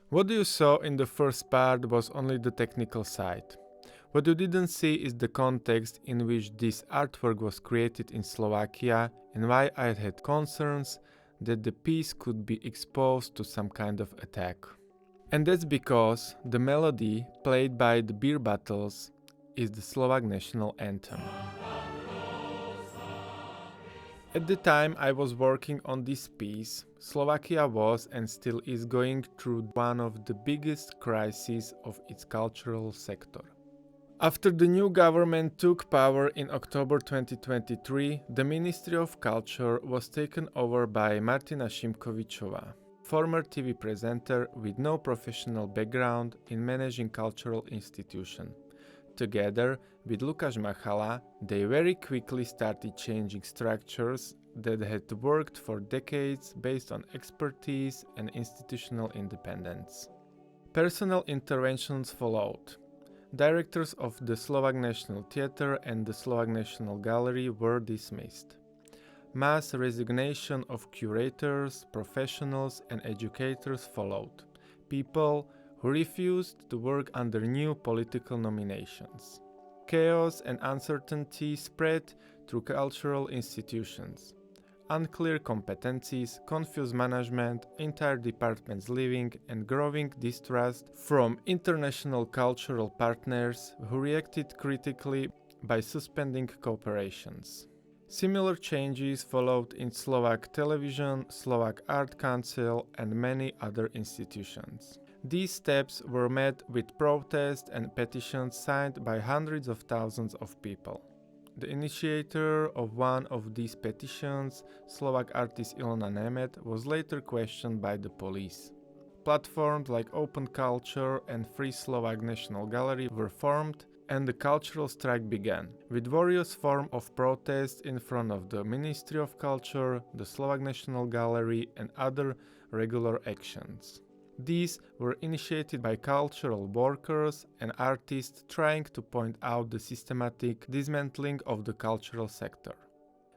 What you saw in the first part was only the technical side. What you didn't see is the context in which this artwork was created in Slovakia and why I had concerns that the piece could be exposed to some kind of attack. And that's because the melody played by the beer bottles is the Slovak national anthem. At the time I was working on this piece, Slovakia was and still is going through one of the biggest crises of its cultural sector. After the new government took power in October 2023, the Ministry of Culture was taken over by Martina Šimkovičová, former TV presenter with no professional background in managing cultural institutions. Together with Lukáš Machala, they very quickly started changing structures that had worked for decades based on expertise and institutional independence. Personal interventions followed. Directors of the Slovak National Theatre and the Slovak National Gallery were dismissed. Mass resignation of curators, professionals and educators followed. People who refused to work under new political nominations. Chaos and uncertainty spread through cultural institutions. Unclear competencies, confused management, entire departments leaving, and growing distrust from international cultural partners who reacted critically by suspending cooperations. Similar changes followed in Slovak television, Slovak Art Council, and many other institutions. These steps were met with protests and petitions signed by hundreds of thousands of people. The initiator of one of these petitions, Slovak artist Ilona Nemet, was later questioned by the police. Platforms like Open Culture and Free Slovak National Gallery were formed, and the cultural strike began, with various forms of protest in front of the Ministry of Culture, the Slovak National Gallery, and other regular actions. These were initiated by cultural workers and artists trying to point out the systematic dismantling of the cultural sector.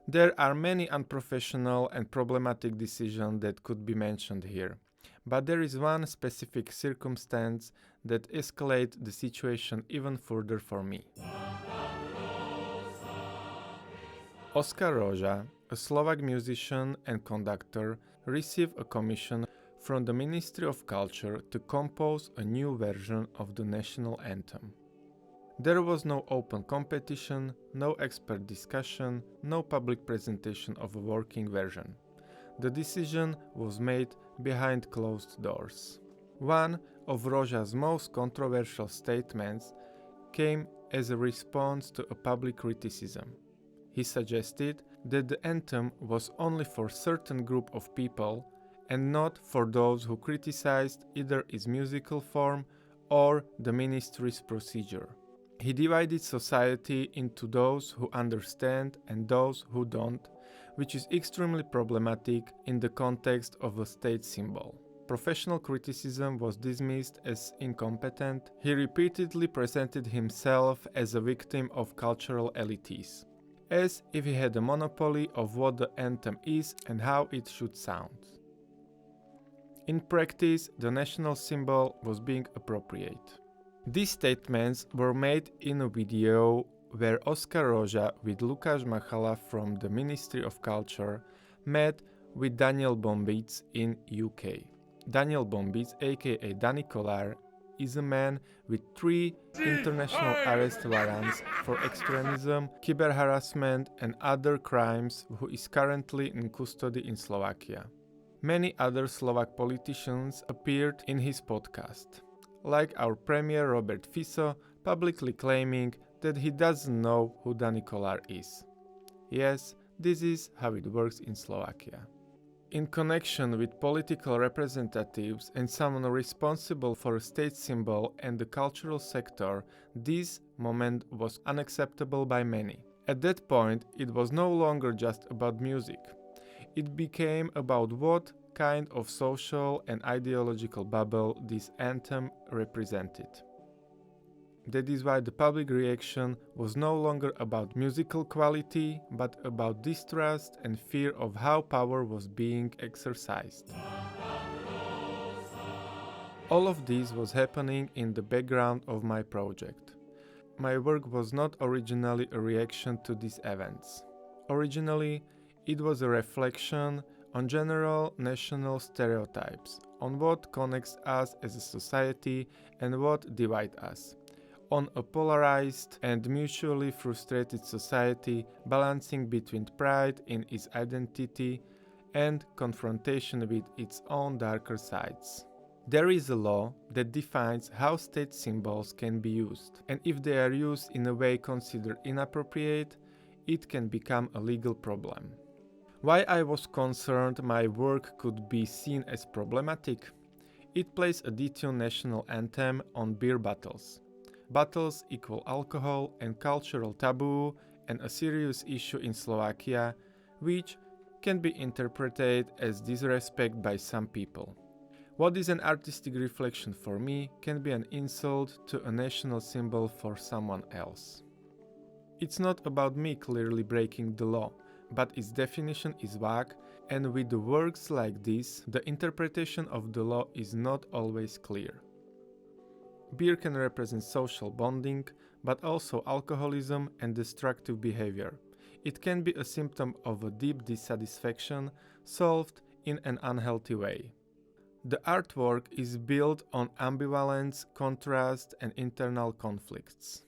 There are many unprofessional and problematic decisions that could be mentioned here, but there is one specific circumstance that escalates the situation even further for me. Oskar Roža, a Slovak musician and conductor, received a commission from the Ministry of Culture to compose a new version of the national anthem. There was no open competition, no expert discussion, no public presentation of a working version. The decision was made behind closed doors. One of Roža's most controversial statements came as a response to a public criticism. He suggested that the anthem was only for a certain group of people and not for those who criticized either its musical form or the ministry's procedure. He divided society into those who understand and those who don't, which is extremely problematic in the context of a state symbol. Professional criticism was dismissed as incompetent. He repeatedly presented himself as a victim of cultural elites, as if he had a monopoly of what the anthem is and how it should sound. In practice, the national symbol was being appropriate. These statements were made in a video where Oskar Roža with Lukáš Machala from the Ministry of Culture met with Daniel Bombic in UK. Daniel Bombic, aka Danny Kolar, is a man with 3 international arrest warrants for extremism, cyberharassment and other crimes who is currently in custody in Slovakia. Many other Slovak politicians appeared in his podcast, like our Premier Robert Fico, publicly claiming that he doesn't know who Danny Kolar is. Yes, this is how it works in Slovakia. In connection with political representatives and someone responsible for a state symbol and the cultural sector, this moment was unacceptable by many. At that point, it was no longer just about music. It became about what kind of social and ideological bubble this anthem represented. That is why the public reaction was no longer about musical quality, but about distrust and fear of how power was being exercised. All of this was happening in the background of my project. My work was not originally a reaction to these events. Originally, it was a reflection on general national stereotypes, on what connects us as a society and what divides us, on a polarized and mutually frustrated society balancing between pride in its identity and confrontation with its own darker sides. There is a law that defines how state symbols can be used, and if they are used in a way considered inappropriate, it can become a legal problem. Why I was concerned my work could be seen as problematic? It plays a detuned national anthem on beer bottles. Bottles equal alcohol and cultural taboo and a serious issue in Slovakia, which can be interpreted as disrespect by some people. What is an artistic reflection for me can be an insult to a national symbol for someone else. It's not about me clearly breaking the law, but its definition is vague, and with works like this, the interpretation of the law is not always clear. Beer can represent social bonding, but also alcoholism and destructive behavior. It can be a symptom of a deep dissatisfaction solved in an unhealthy way. The artwork is built on ambivalence, contrast, and internal conflicts.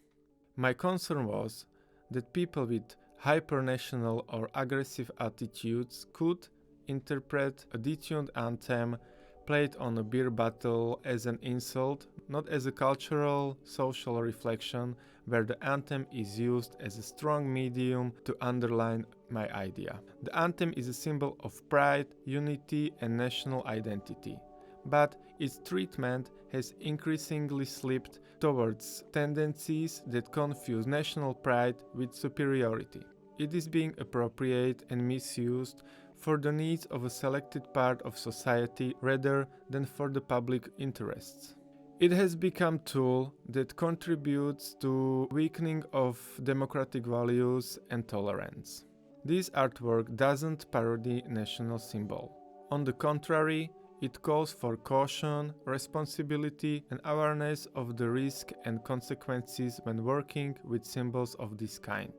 My concern was that people with hypernational or aggressive attitudes could interpret a detuned anthem played on a beer bottle as an insult, not as a cultural, social reflection where the anthem is used as a strong medium to underline my idea. The anthem is a symbol of pride, unity, and national identity, but its treatment has increasingly slipped towards tendencies that confuse national pride with superiority. It is being appropriated and misused for the needs of a selected part of society rather than for the public interests. It has become a tool that contributes to weakening of democratic values and tolerance. This artwork doesn't parody national symbol. On the contrary, it calls for caution, responsibility, and awareness of the risk and consequences when working with symbols of this kind.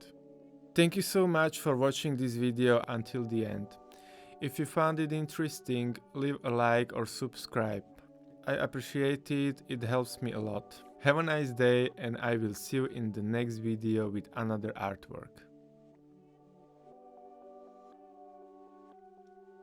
Thank you so much for watching this video until the end. If you found it interesting, leave a like or subscribe. I appreciate it, it helps me a lot. Have a nice day and I will see you in the next video with another artwork.